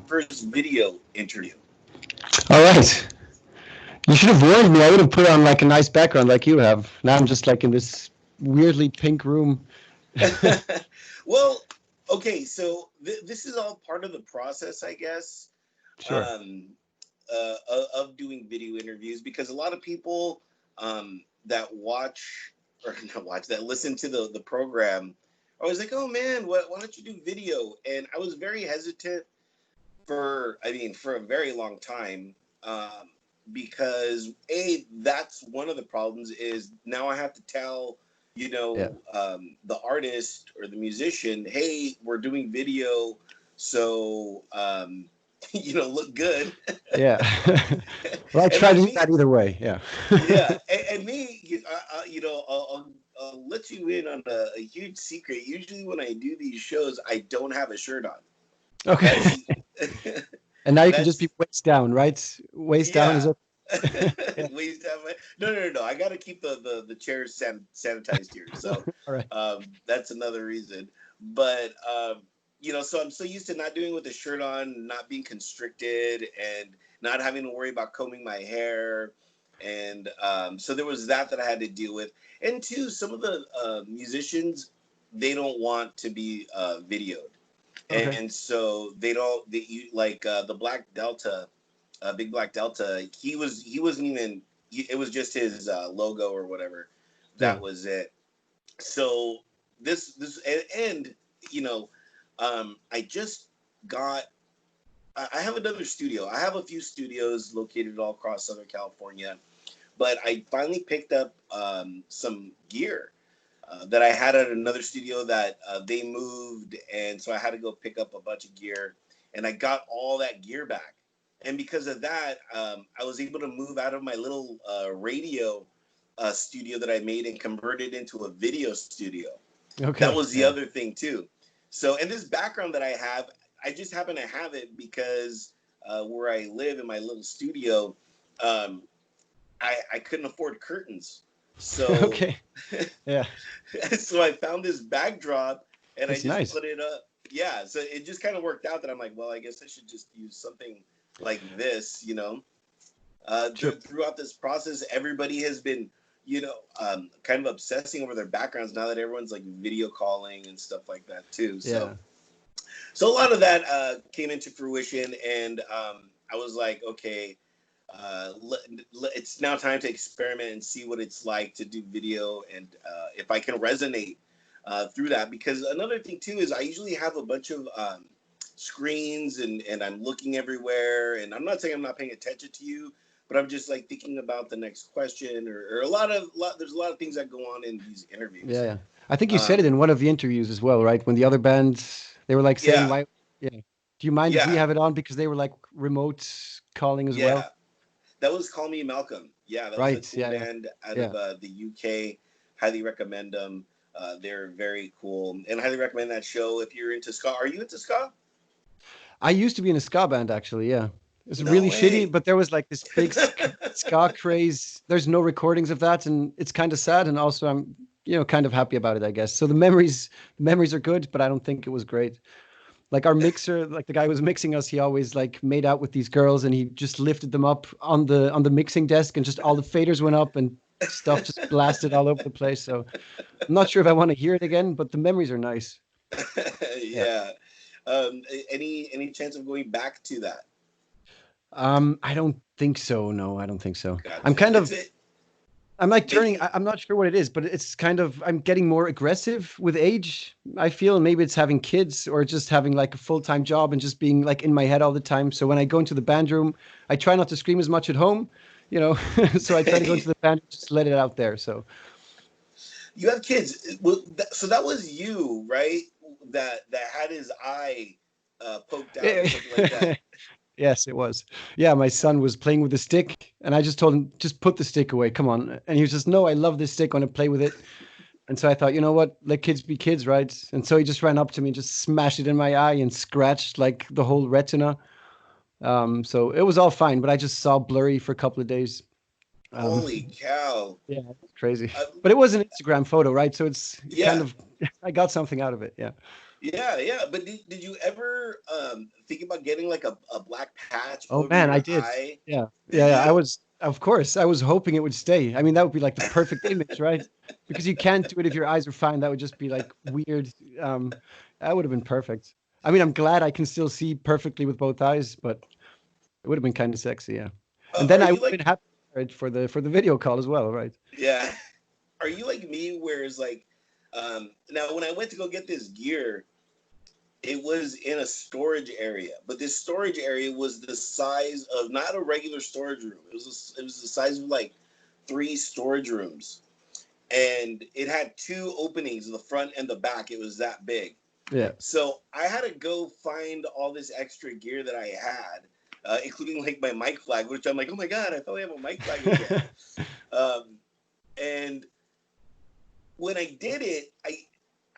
first video interview. All right. You should have warned me. I would have put on like a nice background like you have. Now I'm just like in this weirdly pink room. Well, okay, so this is all part of the process, I guess, Sure. um, of doing video interviews because a lot of people that watch or not watch that listen to the program are always like, "Oh man, why don't you do video?" And I was very hesitant for a very long time. Because that's one of the problems is now I have to tell Yeah. the artist or the musician, hey, we're doing video, so look good. Yeah. Well, I And try to then do me, that either way. Yeah. yeah, and me, I'll let you in on a huge secret. Usually when I do these shows, I don't have a shirt on. Okay. That's And now you can just that's be waist down, right? Waist down is Yeah. it? Yeah. Ways to have no. I got to keep the chairs sanitized here. So All right. that's another reason. But so I'm so used to not doing with the shirt on, not being constricted, and not having to worry about combing my hair. And so there was that I had to deal with. And two, some of the musicians, they don't want to be videoed, Okay. and so they don't. Like the Black Delta, Big Black Delta. He wasn't even. It was just his logo or whatever. Yeah. That was it. So this and I just got. I have another studio. I have a few studios located all across Southern California, but I finally picked up some gear that I had at another studio that they moved, and so I had to go pick up a bunch of gear, and I got all that gear back. And because of that, I was able to move out of my little radio studio that I made and convert it into a video studio. That Okay. was the Yeah. other thing too. So, and this background that I have, I just happen to have it because where I live in my little studio, um, I couldn't afford curtains. So Okay. Yeah. so I found this backdrop and I That's just nice. put it up. Yeah, so it just kind of worked out that I'm like, well, I guess I should just use something like this. Sure. Throughout this process, everybody has been, kind of obsessing over their backgrounds now that everyone's like video calling and stuff like that too. So, Yeah. so a lot of that came into fruition, and I was like, okay, it's now time to experiment and see what it's like to do video, and if I can resonate through that. Because another thing too is I usually have a bunch of screens, and I'm looking everywhere, and I'm not saying I'm not paying attention to you, but I'm just like thinking about the next question, or there's a lot of things that go on in these Yeah. interviews. Yeah. I think you said it Um, in one of the interviews as well, right? When the other bands they were like saying yeah, why. Yeah. Do you mind if we yeah, have it on because they were like remote calling as well? yeah. That was Call Me Malcolm. Yeah, that was a Right. cool Yeah. Yeah. band out Yeah. of the UK. Highly recommend them. They're very cool, and highly recommend that show if you're into ska. Are you into ska? I used to be in a ska band actually. Yeah. It was No really shitty, way. but there was like this big ska craze. There's no recordings of that, and it's kind of sad. And also, I'm kind of happy about it, I guess. So the memories are good, but I don't think it was great. Like our mixer, like the guy who was mixing us, he always like made out with these girls, and he just lifted them up on the mixing desk, and just all the faders went up, and stuff just blasted all over the place. So I'm not sure if I want to hear it again, but the memories are nice. Yeah. Yeah. Any chance of going back to that? I don't think so. No, I don't think so. I'm Gotcha. kind It's of it. I'm like turning. It I'm not sure what it is, but it's kind of I'm getting more aggressive with age. I feel maybe it's having kids or just having like a full-time job and just being like in my head all the time. So when I go into the band room, I try not to scream as much at home, you know. So I try to go into the band and just let it out there. So you have kids. Well, so that was you, right? That had his eye poked out or something like that. yes, it was. Yeah, my son was playing with the stick, and I just told him just put the stick away. Come on, and he was just no, I love this stick. I want to play with it. And so I thought, you know what? Let kids be kids, right? And so he just ran up to me and just smashed it in my eye and scratched like the whole retina. So it was all fine, but I just saw blurry for a couple of days. Um, Holy cow! yeah, it's crazy. Uh, But it was an Instagram photo, right? So it's kind yeah, of I got something out of it. Yeah. Yeah, yeah. But did you ever think about getting like a black patch Oh over man, I your did. eye? Yeah, Did yeah, yeah. I you? was, of course, I was hoping it would stay. I mean, that would be like the perfect image, right? Because you can't do it if your eyes are fine. That would just be like weird. Um, that would have been perfect. I mean, I'm glad I can still see perfectly with both eyes, but it would have been kind of sexy, yeah. And then Are I you would have been like, happy for the video call as well, right? yeah? Are you like me, where it's like, now when I went to go get this gear, it was in a storage area, but this storage area was the size of not a regular storage room. It was the size of like three storage rooms, and it had two openings, the front and the back. It was that big. Yeah. So I had to go find all this extra gear that I had, including like my mic flag, which I'm like, oh my god, I finally have a mic flag again. Um, and when I did it,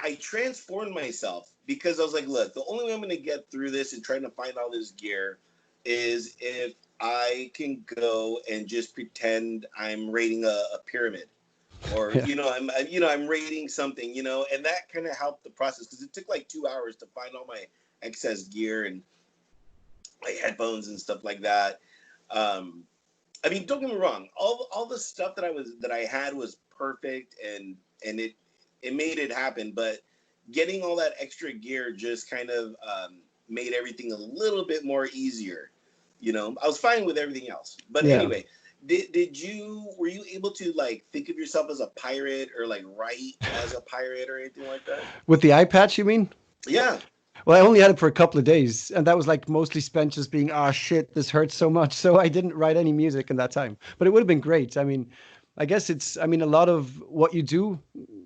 I transformed myself because I was like, look, the only way I'm going to get through this and trying to find all this gear is if I can go and just pretend I'm raiding a pyramid, or Yeah. I'm raiding something, and that kind of helped the process because it took like 2 hours to find all my excess gear and my headphones and stuff like that. Um, I mean, don't get me wrong. All the stuff that I had was perfect, and it made it happen. But getting all that extra gear just kind of made everything a little bit more easier. I was fine with everything else. But Yeah. anyway, were you able to like think of yourself as a pirate or like write as a pirate or anything like that? With the eye patch, you mean? Yeah. Well, I only had it for a couple of days, and that was like mostly spent just being, ah, shit, this hurts so much. So I didn't write any music in that time. But it would have been great. I mean, I guess I mean, a lot of what you do,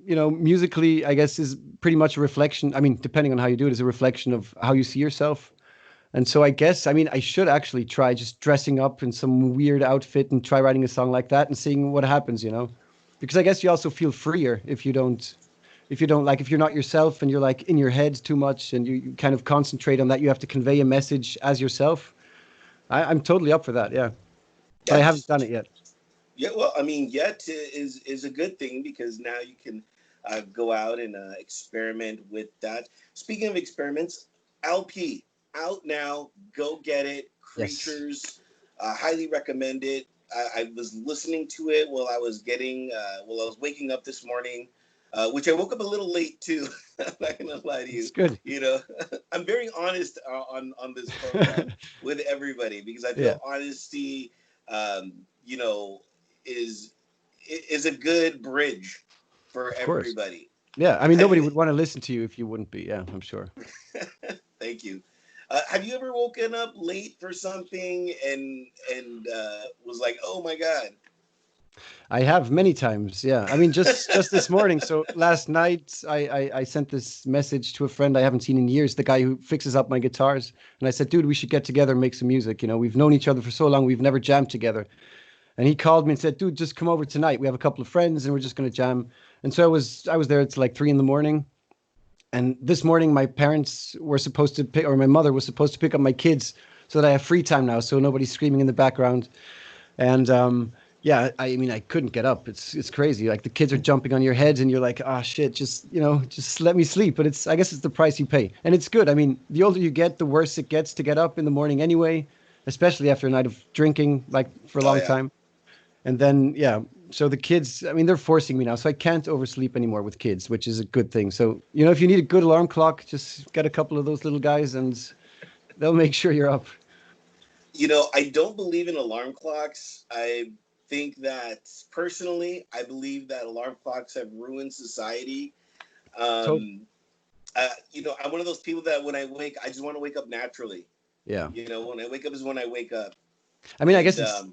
musically, I guess, is pretty much a reflection. I mean, depending on how you do it, is a reflection of how you see yourself. And so I guess, I mean, I should actually try just dressing up in some weird outfit and try writing a song like that and seeing what happens. Because I guess you also feel freer if you don't like if you're not yourself and you're like in your head too much and you kind of concentrate on that, you have to convey a message as yourself. I'm totally up for that, yeah. But I Yeah. haven't done it yet. Yeah, well, I mean, yet is a good thing because now you can go out and experiment with that. Speaking of experiments, LP out now. Go get it. Yes. Creatures, highly recommend it. I was listening to it while I was waking up this morning, which I woke up a little late too. I'm not gonna lie to It's you. good. You know, I'm very honest on this program with everybody because I Yeah, feel honesty. Um, you know, is is a good bridge for of course. everybody. Yeah, I mean, Have nobody you? would want to listen to you if you wouldn't be. Yeah, I'm sure. Thank you. Have you ever woken up late for something and was like, oh my god? I have many times. Yeah, I mean, just this morning. So last night, I sent this message to a friend I haven't seen in years, the guy who fixes up my guitars, and I said, dude, we should get together and make some music. We've known each other for so long, we've never jammed together. And he called me and said, dude, just come over tonight. We have a couple of friends and we're just going to jam. And so I was there. It's like 3 in the morning. And this morning, my parents were supposed to pick, or my mother was supposed to pick up my kids so that I have free time now. So nobody's screaming in the background. And yeah, I mean, I couldn't get up. It's crazy. Like the kids are jumping on your head, and you're like, oh shit, just let me sleep. But I guess it's the price you pay, and it's good. I mean, the older you get, the worse it gets to get up in the morning anyway, especially after a night of drinking, like for a Oh long yeah. time. And then yeah, so the kids, I mean, they're forcing me now, so I can't oversleep anymore with kids, which is a good thing. So if you need a good alarm clock, just get a couple of those little guys, and they'll make sure you're up. I don't believe in alarm clocks. I think that personally, I believe that alarm clocks have ruined society. Totally. Um, I'm one of those people that when I wake, I just want to wake up naturally. Yeah. When I wake up is when I wake up. I mean, I And guess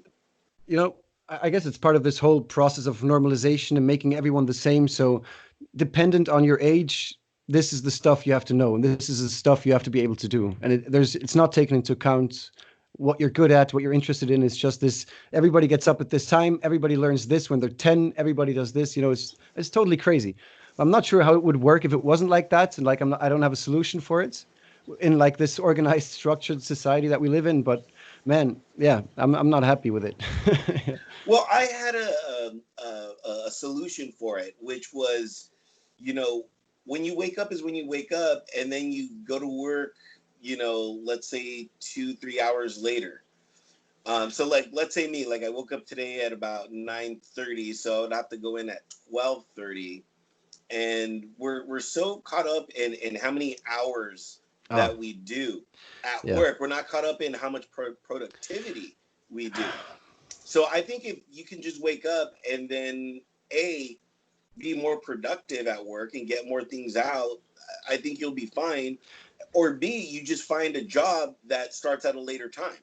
you know, I guess it's part of this whole process of normalization and making everyone the same. So, dependent on your age, this is the stuff you have to know, and this is the stuff you have to be able to do. And it's not taken into account what you're good at, what you're interested in. It's just this. Everybody gets up at this time. Everybody learns this when they're 10. Everybody does this. It's totally crazy. I'm not sure how it would work if it wasn't like that, and like I don't have a solution for it in like this organized, structured society that we live in. But man, yeah, I'm not happy with it. well, I had a solution for it, which was, you know, when you wake up is when you wake up, and then you go to work, let's say 2-3 hours later. So like, let's say me, like I woke up today at about 9:30, so I would have to go in at 12:30, and we're so caught up in how many hours Ah, that we do at yeah. work. We're not caught up in how much productivity we do. So I think if you can just wake up and then a be more productive at work and get more things out, I think you'll be fine. Or B, you just find a job that starts at a later time.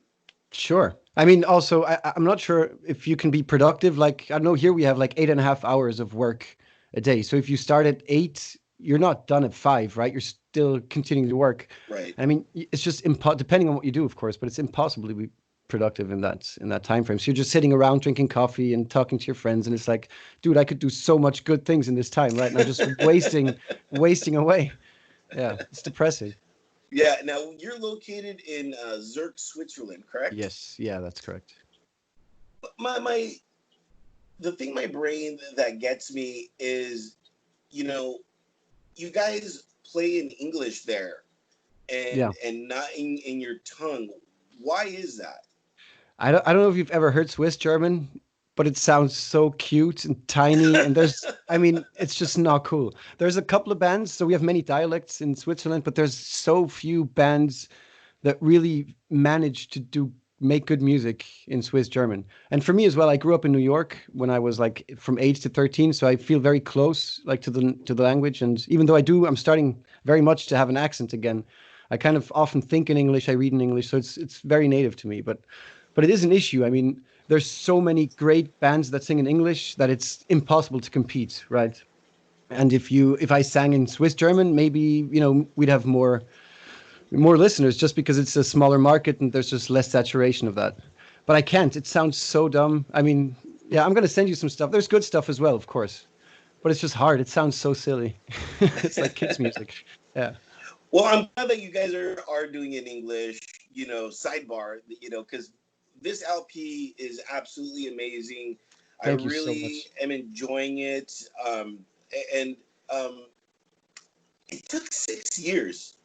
Sure. I mean, also, I'm not sure if you can be productive. Like, I don't know, here we have like 8.5 hours of work a day. So if you start at 8, you're not done at 5, right? You're still continuing to work. Right. I mean, it's just depending on what you do, of course, but it's impossible to be productive in that time frame. So you're just sitting around drinking coffee and talking to your friends, and it's like, dude, I could do so much good things in this time, right? And I'm just wasting away. Yeah, it's depressing. Yeah. Now you're located in Zurich, Switzerland, correct? Yes, yeah, that's correct. My the thing my brain that gets me is, you know, you guys play in English there Yeah. and not in your tongue. Why is that? I don't know if you've ever heard Swiss German, but it sounds so cute and tiny. And I mean, it's just not cool. There's a couple of bands, so we have many dialects in Switzerland, but there's so few bands that really manage to make good music in Swiss German. And for me as well, I grew up in New York when I was like from 8 to 13, so I feel very close like to the language. And even though I'm starting very much to have an accent again. I kind of often think in English, I read in English, so it's very native to me. But it is an issue. I mean, there's so many great bands that sing in English that it's impossible to compete, right? And if I sang in Swiss German, maybe we'd have more listeners just because it's a smaller market and there's just less saturation of that. But I can't. It sounds so dumb. I mean, yeah, I'm gonna send you some stuff. There's good stuff as well, of course, but it's just hard. It sounds so silly. It's like kids' music. Yeah. Well, I'm glad that you guys are doing it in English. Sidebar. Because this LP is absolutely amazing. I Thank you so really much. am enjoying it. And it took 6 years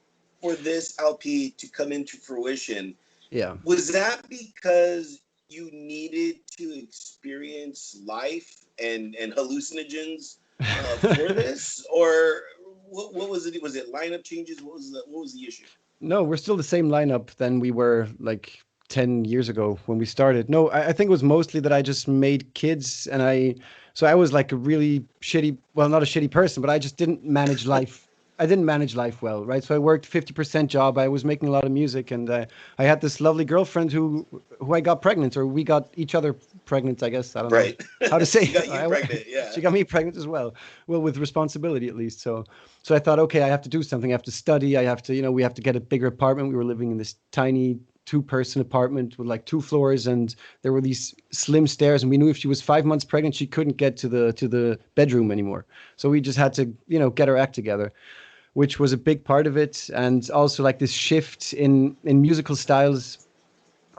for this LP to come into fruition. Yeah. Was that because you needed to experience life and hallucinogens for this, or what was it? Was it lineup changes? What was the issue? No, we're still the same lineup than we were like 10 years ago when we started. No, I think it was mostly that I just made kids and so I was like a really shitty, well, not a shitty person, but I just didn't manage life. I didn't manage life well, right? So I worked 50% job. I was making a lot of music, and I had this lovely girlfriend who I got pregnant, or we got each other pregnant, I guess. I don't know Right. how to say She got it. you pregnant. Yeah. She got me pregnant as well. Well, with responsibility at least. So I thought, okay, I have to do something. I have to study. I have to, we have to get a bigger apartment. We were living in this tiny two-person apartment with like 2 floors, and there were these slim stairs. And we knew if she was 5 months pregnant, she couldn't get to the bedroom anymore. So we just had to, get her act together, which was a big part of it. And also like this shift in musical styles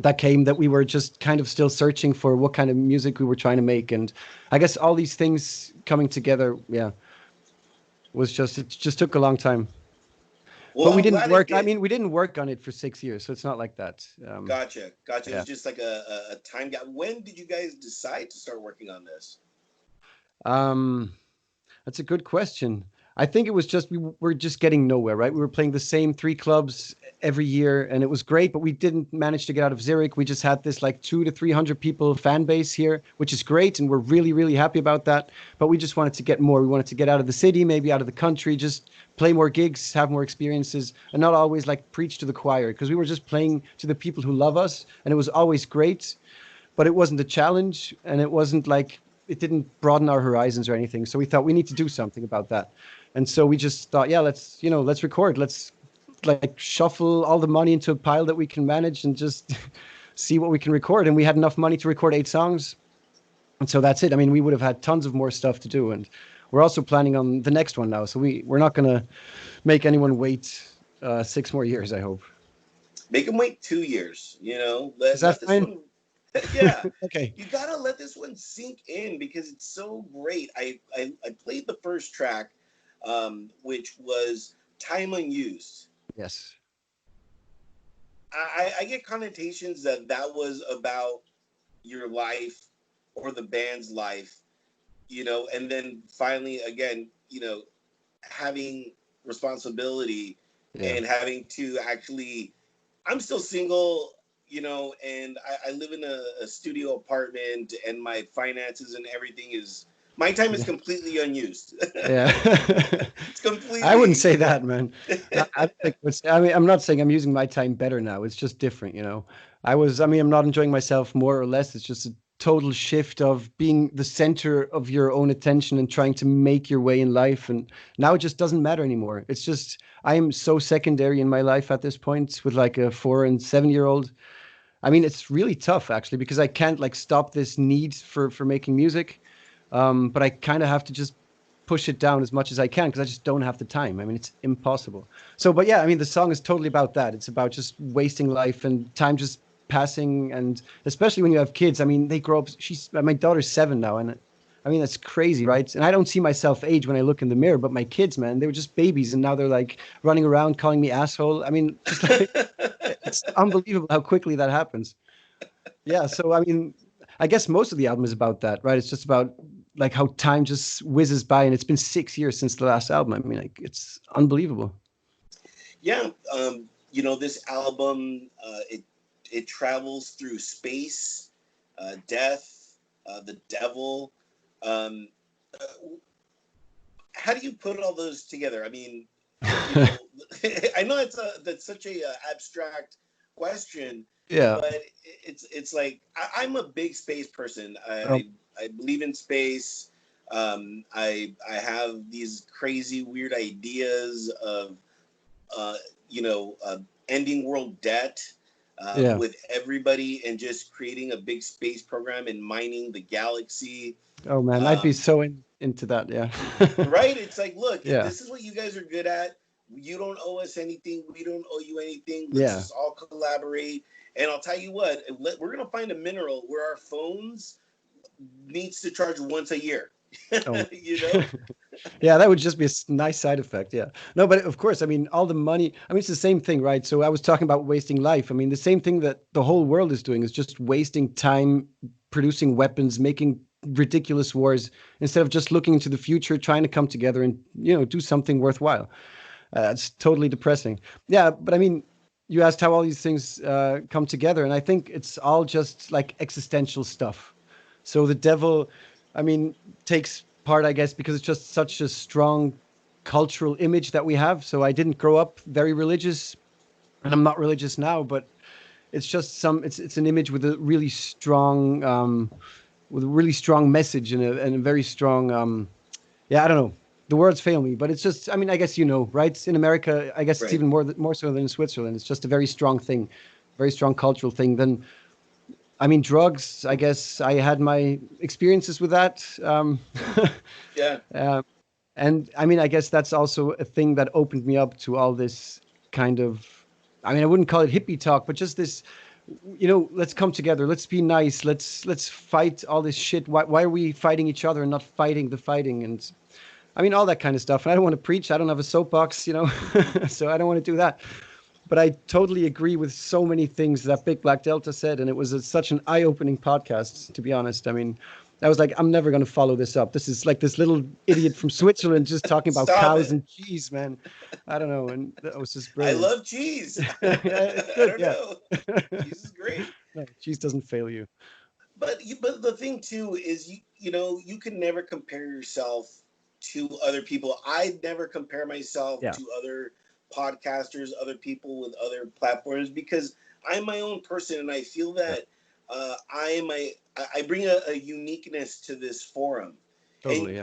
that came, that we were just kind of still searching for what kind of music we were trying to make. And I guess all these things coming together, yeah, it just took a long time. Well, But we I'm didn't glad it work. I did. mean, we didn't work on it for 6 years, so it's not like that. Gotcha. Gotcha. It Yeah. was just like a time gap. When did you guys decide to start working on this? Um, That's a good question. I think it was just we were just getting nowhere, right? We were playing the same 3 clubs every year, and it was great, but we didn't manage to get out of Zurich. We just had this like 200 to 300 people fan base here, which is great, and we're really, really happy about that. But we just wanted to get more. We wanted to get out of the city, maybe out of the country, just play more gigs, have more experiences, and not always like preach to the choir, because we were just playing to the people who love us, and it was always great, but it wasn't a challenge, and it wasn't like it didn't broaden our horizons or anything. So we thought we need to do something about that. And so we just thought, yeah, let's record. Let's like shuffle all the money into a pile that we can manage and just see what we can record. And we had enough money to record 8 songs. And so that's it. I mean, we would have had tons of more stuff to do. And we're also planning on the next one now. So we're not going to make anyone wait 6 more years, I hope. Make them wait 2 years. Is Let that this fine? one. Yeah, Okay. you gotta let this one sink in because it's so great. I played the first track. which was Time Unused. Yes. I get connotations that that was about your life or the band's life, and then finally, again, having responsibility Yeah. and having to actually, I'm still single, and I live in a studio apartment, and my finances and everything my time is Yeah. completely unused. Yeah. It's I wouldn't completely, say that, man. I think I mean, I'm not saying I'm using my time better now. It's just different, you know. I mean, I'm not enjoying myself more or less. It's just a total shift of being the center of your own attention and trying to make your way in life. And now it just doesn't matter anymore. It's just, I am so secondary in my life at this point with like a 4 and 7 year old. I mean, it's really tough actually because I can't like stop this need for making music. But I kind of have to just push it down as much as I can because I just don't have the time. I mean, it's impossible. So, but yeah, I mean, the song is totally about that. It's about just wasting life and time just passing, and especially when you have kids. I mean, they grow up. My daughter's 7 now, and I mean that's crazy, right? And I don't see myself age when I look in the mirror, but my kids, man, they were just babies, and now they're like running around calling me asshole. I mean, just like it's unbelievable how quickly that happens. Yeah, so I mean, I guess most of the album is about that, right? It's just about like how time just whizzes by, and it's been 6 years since the last album. I mean, like it's unbelievable. yeah. This album, it travels through space, death, the devil. Um, uh, how do you put all those together? I mean, you know, I know that's such a abstract question, Yeah. but it's like I'm a big space person. Um, I believe in space. I have these crazy weird ideas of uh, you know uh, ending world debt yeah. with everybody and just creating a big space program and mining the galaxy. Oh man, I'd be Um, so into that. Yeah. right? It's like, look, if Yeah. this is what you guys are good at, you don't owe us anything. We don't owe you anything. Let's Yeah. just all collaborate. And I'll tell you what, we're gonna find a mineral where our phones needs to charge once a year. Oh. you know? Yeah, that would just be a nice side effect. Yeah. No, but of course, I mean, all the money, I mean, it's the same thing, right? So I was talking about wasting life. I mean, the same thing that the whole world is doing is just wasting time producing weapons, making ridiculous wars instead of just looking into the future, trying to come together and, do something worthwhile. It's totally depressing. Yeah, but I mean, you asked how all these things come together, and I think it's all just like existential stuff. So the devil, I mean, takes part, I guess, because it's just such a strong cultural image that we have. So I didn't grow up very religious, and I'm not religious now, but it's just it's an image with a really strong message and a very strong yeah, I don't know. The words fail me, but it's just, I mean, I guess right? In America, I guess it's Right. even more so than in Switzerland. It's just a very strong thing, very strong cultural thing. Then, I mean, drugs, I guess I had my experiences with that. Yeah. uh, and I mean, I guess that's also a thing that opened me up to all this kind of, I mean, I wouldn't call it hippie talk, but just this, let's come together. Let's be nice. Let's fight all this shit. Why are we fighting each other and not fighting the fighting? And I mean, all that kind of stuff. And I don't want to preach. I don't have a soapbox, so I don't want to do that. But I totally agree with so many things that Big Black Delta said. And it was such an eye opening podcast, to be honest. I mean, I was like, I'm never going to follow this up. This is like this little idiot from Switzerland just talking about Stop cows it. and cheese, man. I don't know. And that was just I brilliant. love cheese. Yeah, it's I good. don't Yeah. know. Cheese is great. No, cheese doesn't fail you. But the thing too is you can never compare yourself to other people. I never compare myself Yeah, to other podcasters, other people with other platforms because I'm my own person and I feel yeah, that I bring a uniqueness to this forum, and totally. Yeah.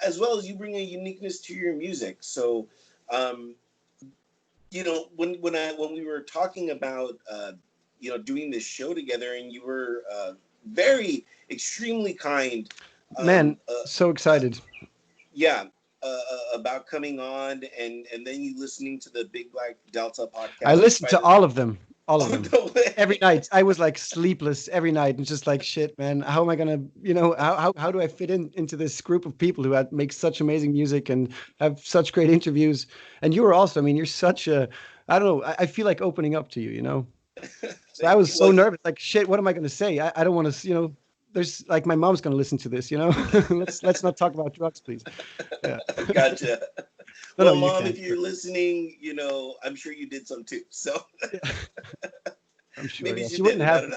as well as you bring a uniqueness to your music. So, um, when we were talking about doing this show together, and you were very extremely kind, Man, um, uh, so uh, excited. yeah, about coming on, and then you listening to the Big Black Delta I podcast listened despite to it. all of them. all of Oh them. no Every way. night, I was like sleepless every night, and just like shit, man. How am I gonna, how do I fit into this group of people who make such amazing music and have such great interviews? And you were also, I mean, you're such a, I don't know, I feel like opening up to you, you know. So I Thank was you. so Well, nervous, like shit. What am I gonna say? I don't want to, There's like my mom's gonna listen to this, you know. Let's not talk about drugs, please. Yeah. gotcha. No, no, Well, you mom, can't. if you're listening, I'm sure you did some too. So Yeah, I'm sure. maybe Yeah, she she wouldn't didn't. I have. don't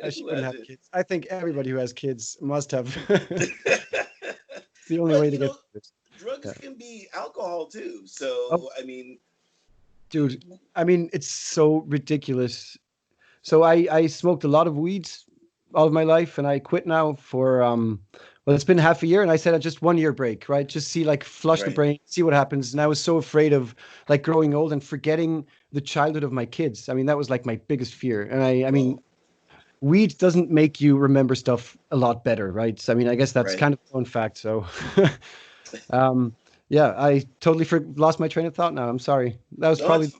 know. She Who wouldn't have hasn't? kids. I think everybody who has kids must have. It's the only way But to get through this. drugs Yeah. can be alcohol too. Oh, So I mean, dude. I mean, it's so ridiculous. So I smoked a lot of weeds all of my life, and I quit now for well, it's been half a year, and I said just 1 year break, right? Just see, like, flush the right. brain, see what happens. And I was so afraid of like growing old and forgetting the childhood of my kids. I mean, that was like my biggest fear. And I mean, Whoa. weed doesn't make you remember stuff a lot better, right? So, I mean, I guess that's Right. kind of a known fact. So, um, yeah, I totally lost my train of thought now. I'm sorry. That was No, probably.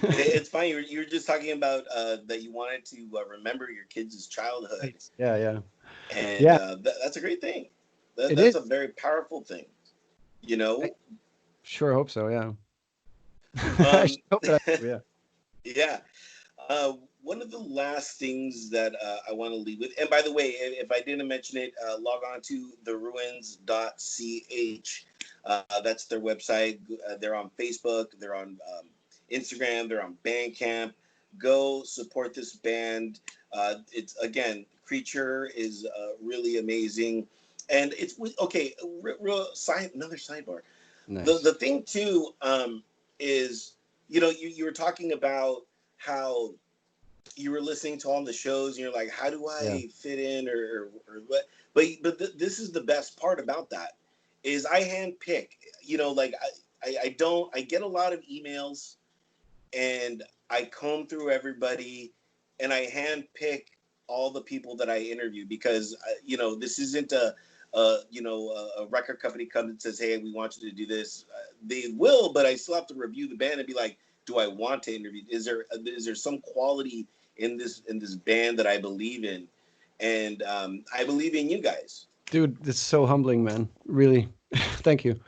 it's fine. You were just talking about that you wanted to remember your kids' childhood, Right. Yeah, yeah, and yeah. that's a great thing. It That's is. a very powerful thing. You I know. sure hope so. Yeah. I Um, should hope that. Yeah. yeah. One of the last things that I want to leave with, and by the way, if I didn't mention it, log on to theruins.ch. That's their website. They're on Facebook, they're on Instagram, they're on Bandcamp. Go support this band. It's again, Creature is really amazing, and it's okay. Real side, another sidebar. The Nice. thing too is you were talking about how you were listening to all the shows and you're like, how do Yeah. I fit in or what? But this is the best part about that is I handpick. Like I don't I get a lot of emails and I comb through everybody and I handpick all the people that I interview because this isn't a record company comes and says, hey, we want you to do this. They will, but I still have to review the band and be like, do I want to interview? Is there some quality in this band that I believe in? And I believe in you guys. Dude, it's so humbling, man. Really. Thank you.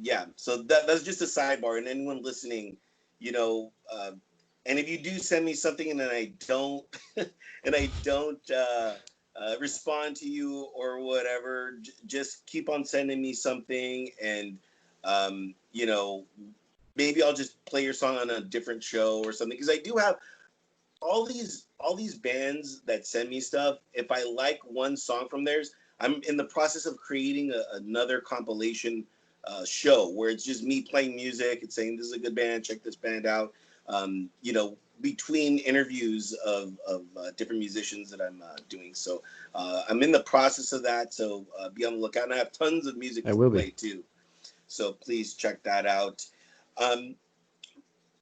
Yeah, so that's just a sidebar, and anyone listening, you know and if you do send me something and then I don't and I don't respond to you or whatever, just keep on sending me something, and um, you know maybe I'll just play your song on a different show or something, because I do have all these bands that send me stuff. If I like one song from theirs, I'm in the process of creating another compilation show where it's just me playing music and saying this is a good band, check this band out. Between interviews of different musicians that I'm doing. So I'm in the process of that. So be on the lookout. And I have tons of music I to will be. play too. So please check that out. Um,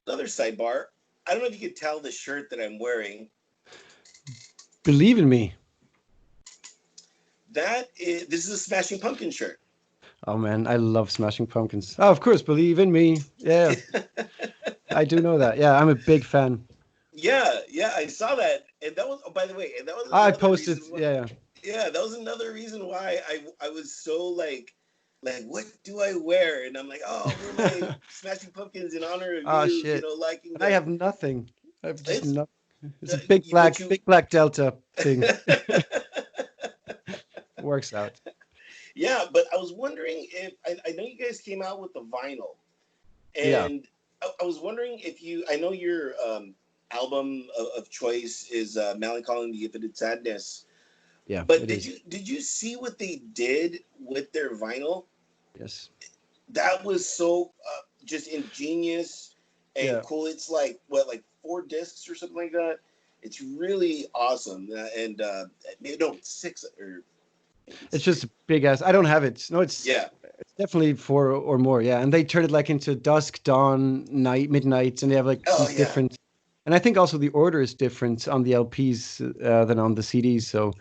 Another sidebar. I don't know if you could tell the shirt that I'm wearing. Believe in me. This is a Smashing Pumpkin shirt. Oh man, I love Smashing Pumpkins. Oh, of course, believe in me. Yeah, I do know that. Yeah, I'm a big fan. Yeah, yeah, I saw that, and that was. Oh, by the way, and that was I another posted. reason why. Yeah, yeah. Yeah, that was another reason why I was so like what do I wear? And I'm like, oh, we're my Smashing Pumpkins in honor of Oh you. shit. Liking And I the have nothing. I've just it's not. It's a what you. big black Delta thing. Works out. Yeah, but I was wondering if I know you guys came out with the vinyl. Yeah, And I was wondering if I know your album of choice is Melancholy and the Infinite Sadness, yeah, but it did is. you did you see what they did with their vinyl? Yes. That was so just ingenious and Yeah. cool. It's like what, like 4 discs or something like that. It's really awesome. And no, it's six or maybe it's It's just three. a big ass. I don't have it. No, Yeah. it's definitely four or more. Yeah, and they turn it like into dusk, dawn, night, midnight, and they have like Oh these yeah. different. And I think also the order is different on the LPs than on the CDs. So,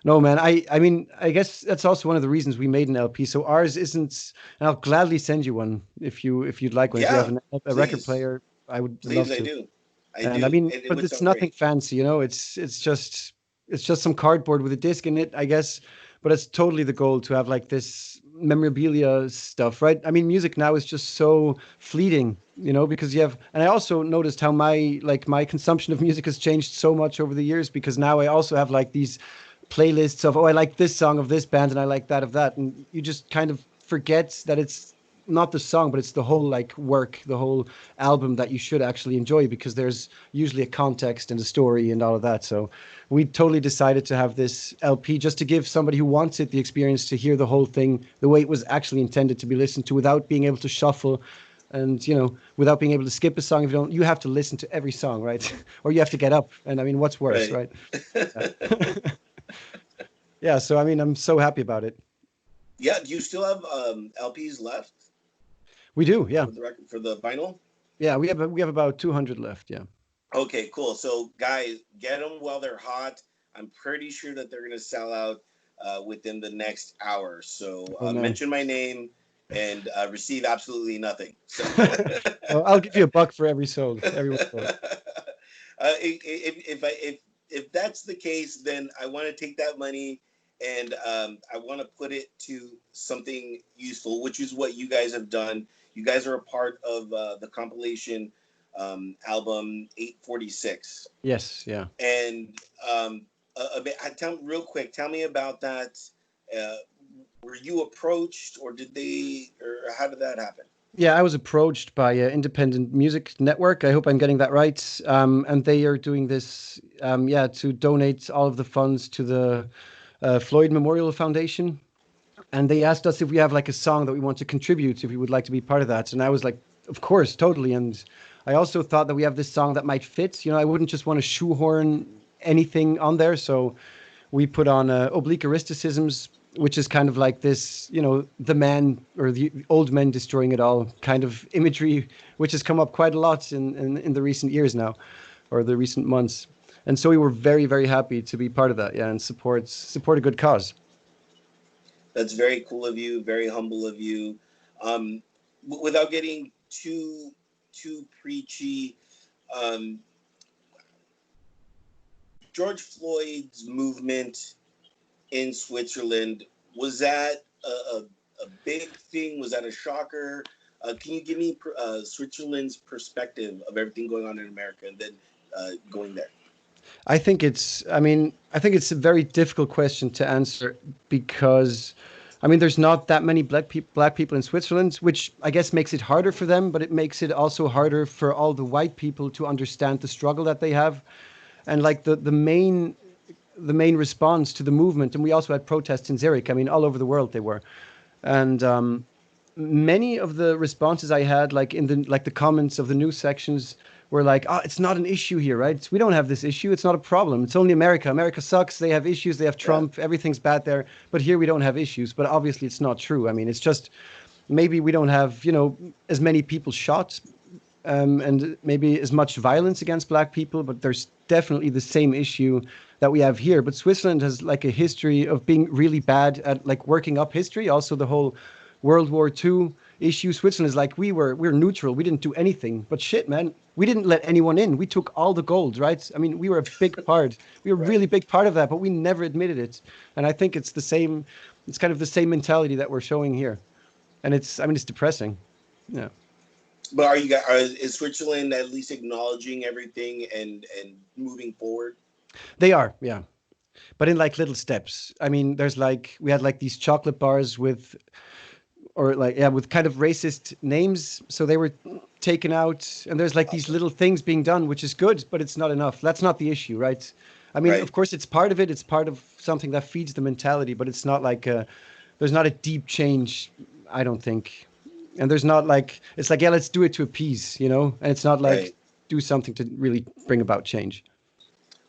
no, man. I mean, I guess that's also one of the reasons we made an LP. So ours isn't. And I'll gladly send you one if you'd like one. If you have Yeah. a record Please, player, I would love please, I to. do. I And I do, mean, and it but would it's sound nothing great. fancy, you know. It's just some cardboard with a disc in it, I guess. But it's totally the goal to have like this memorabilia stuff, right? I mean, music now is just so fleeting, you know, because you have. And I also noticed how my consumption of music has changed so much over the years because now I also have like these playlists of, oh, I like this song of this band and I like that of that, and you just kind of forget that it's not the song, but it's the whole like work, the whole album that you should actually enjoy because there's usually a context and a story and all of that. So we totally decided to have this LP just to give somebody who wants it the experience to hear the whole thing the way it was actually intended to be listened to without being able to shuffle and without being able to skip a song. If you don't, you have to listen to every song, right? Or you have to get up, and I mean, what's worse, Right. right? Yeah. Yeah, so I mean, I'm so happy about it. Yeah. Do you still have LPs left We do, yeah. for the record for the vinyl? Yeah, we have about 200 left, yeah. Okay, cool. So, guys, get them while they're hot. I'm pretty sure that they're gonna sell out within the next hour. So, Oh man. mention my name and receive absolutely nothing. So, Well, I'll give you $1 for every one sold. if that's the case, then I want to take that money and I want to put it to something useful, which is what you guys have done. You guys are a part of the compilation album 846, Yes, yeah. and a bit. Tell real quick. Tell me about that. Uh, were you approached, or did they, or how did that happen? Yeah, I was approached by Independent Music Network. I hope I'm getting that right. And they are doing this, yeah, to donate all of the funds to the Floyd Memorial Foundation. And they asked us if we have like a song that we want to contribute, if we would like to be part of that. And I was like, of course, totally. And I also thought that we have this song that might fit. You know, I wouldn't just want to shoehorn anything on there. So we put on Oblique Aristicisms, which is kind of like this, the man or the old men destroying it all kind of imagery, which has come up quite a lot in the recent years now, or the recent months. And so we were very, very happy to be part of that, yeah, and support a good cause. That's very cool of you. Very humble of you. Um, without getting too preachy, um, George Floyd's movement in Switzerland, was that a big thing? Was that a shocker? Can you give me Switzerland's perspective of everything going on in America and then going there? I think it's a very difficult question to answer because, I mean, there's not that many black people in Switzerland, which I guess makes it harder for them, but it makes it also harder for all the white people to understand the struggle that they have. And like the main response to the movement, and we also had protests in Zurich. I mean, all over the world they were, and many of the responses I had, like in the comments of the news sections, were like, "Oh, it's not an issue here, right? We don't have this issue. It's not a problem. It's only America. America sucks. They have issues. They have Yeah, Trump. Everything's bad there. But here we don't have issues." But obviously, it's not true. I mean, it's just maybe we don't have as many people shot, and maybe as much violence against black people, but there's definitely the same issue that we have here. But Switzerland has like a history of being really bad at like working up history. Also, the whole World War II issue. Switzerland is like we're neutral. We didn't do anything. But shit, man, we didn't let anyone in. We took all the gold, right? I mean, we were a big part. We were a right. really big part of that, but we never admitted it. And I think it's the same. It's kind of the same mentality that we're showing here, and it's depressing. Yeah. But are you guys? Is Switzerland at least acknowledging everything and moving forward? They are, yeah. But in like little steps. I mean, there's like we had like these chocolate bars with or like yeah, with kind of racist names, so they were taken out and there's like these Awesome. little things being done, which is good, but it's not enough. That's not the issue, right? I mean, Right. of course it's part of it. It's part of something that feeds the mentality, but it's not like there's not a deep change, I don't think. And there's not like it's like yeah, let's do it to appease, and it's not like Right. do something to really bring about change.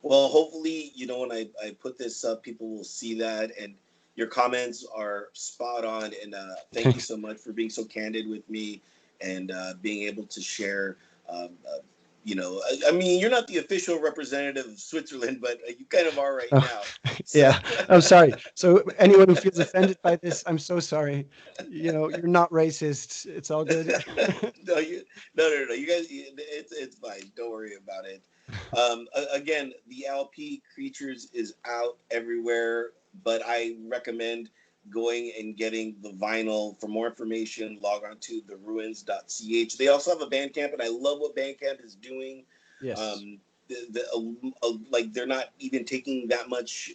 Well, hopefully, when I put this up, people will see that. And your comments are spot on. And thank you Thanks. so much for being so candid with me and being able to share. Um, uh, I mean, you're not the official representative of Switzerland, but you kind of are right Oh, now. So yeah. I'm sorry. So anyone who feels offended by this, I'm so sorry. You're not racist. It's all good. no, no. You guys, it's fine. Don't worry about it. Again, the LP Creatures is out everywhere, but I recommend going and getting the vinyl. For more information, log on to theruins.ch. They also have a Bandcamp, and I love what Bandcamp is doing. Yes. Um, like they're not even taking that much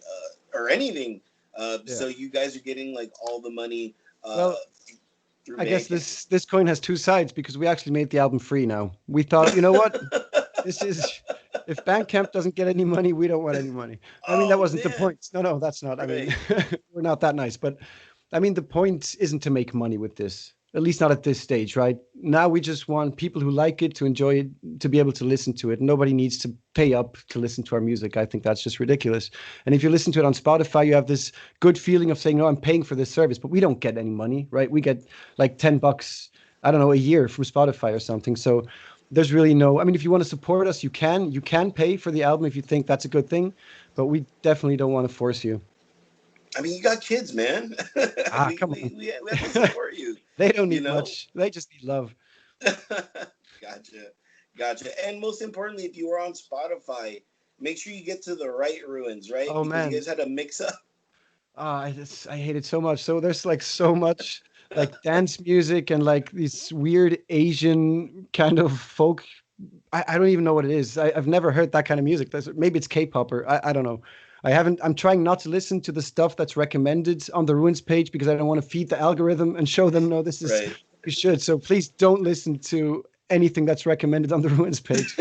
or anything. Yeah. So you guys are getting like all the money uh, Well, through I guess Bandcamp. this coin has two sides because we actually made the album free now. We thought, you know what? This is if Bandcamp doesn't get any money, we don't want any money. I mean, that Oh wasn't the man, point. No, that's not. I mean, right. we're not that nice. But I mean, the point isn't to make money with this. At least not at this stage, right? Now we just want people who like it to enjoy it, to be able to listen to it. Nobody needs to pay up to listen to our music. I think that's just ridiculous. And if you listen to it on Spotify, you have this good feeling of saying, "No, I'm paying for this service," but we don't get any money, right? We get like $10, I don't know, a year from Spotify or something. So there's really no. I mean, if you want to support us, you can. You can pay for the album if you think that's a good thing, but we definitely don't want to force you. I mean, you got kids, man. Ah, we, come we on. we have to support you. They don't You need know. much. They just need love. Gotcha, gotcha. And most importantly, if you are on Spotify, make sure you get to the right ruins, right? Oh Because you man, guys had a mix up. I hate it so much. So there's like so much like dance music and like these weird Asian kind of folk. I don't even know what it is. I've never heard that kind of music. Maybe it's K-pop or I don't know. I haven't. I'm trying not to listen to the stuff that's recommended on the Ruins page because I don't want to feed the algorithm and show them no, this is Right. you should. So please don't listen to anything that's recommended on the Ruins page.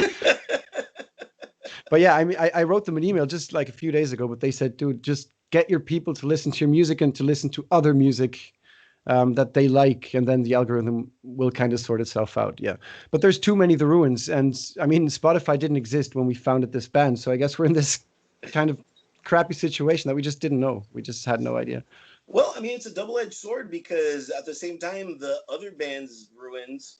But yeah, I mean, I wrote them an email just like a few days ago, but they said, dude, just get your people to listen to your music and to listen to other music that they like, and then the algorithm will kind of sort itself out. Yeah, but there's too many The Ruins, and I mean, Spotify didn't exist when we founded this band, so I guess we're in this kind of crappy situation that we just didn't know. We just had no idea. Well, I mean, it's a double-edged sword because at the same time, the other band's ruins,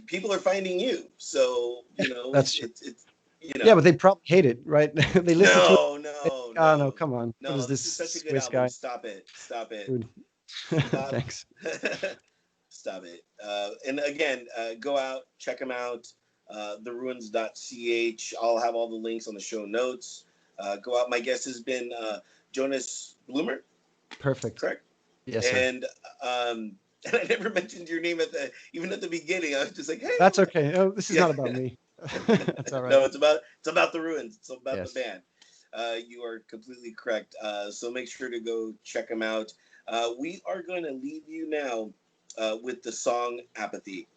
people are finding you. So That's true. it's Yeah, but they probably hate it, right? They listen to it. no, They no, think, oh no, no, come on, what no. is This this is such a good Swiss album. guy? Stop it. Stop it. Dude. Stop. Thanks. Stop it. And again, go out, check them out. Theruins.ch. I'll have all the links on the show notes. Go out. My guest has been Jonas Blumer, Perfect. correct? Yes, sir. And and I never mentioned your name even at the beginning. I was just like, hey, That's okay. Oh, this is yeah. not about me. That's all right. No, it's about the ruins. It's about the Yes. band. You are completely correct. So make sure to go check them out. We are going to leave you now with the song Apathy.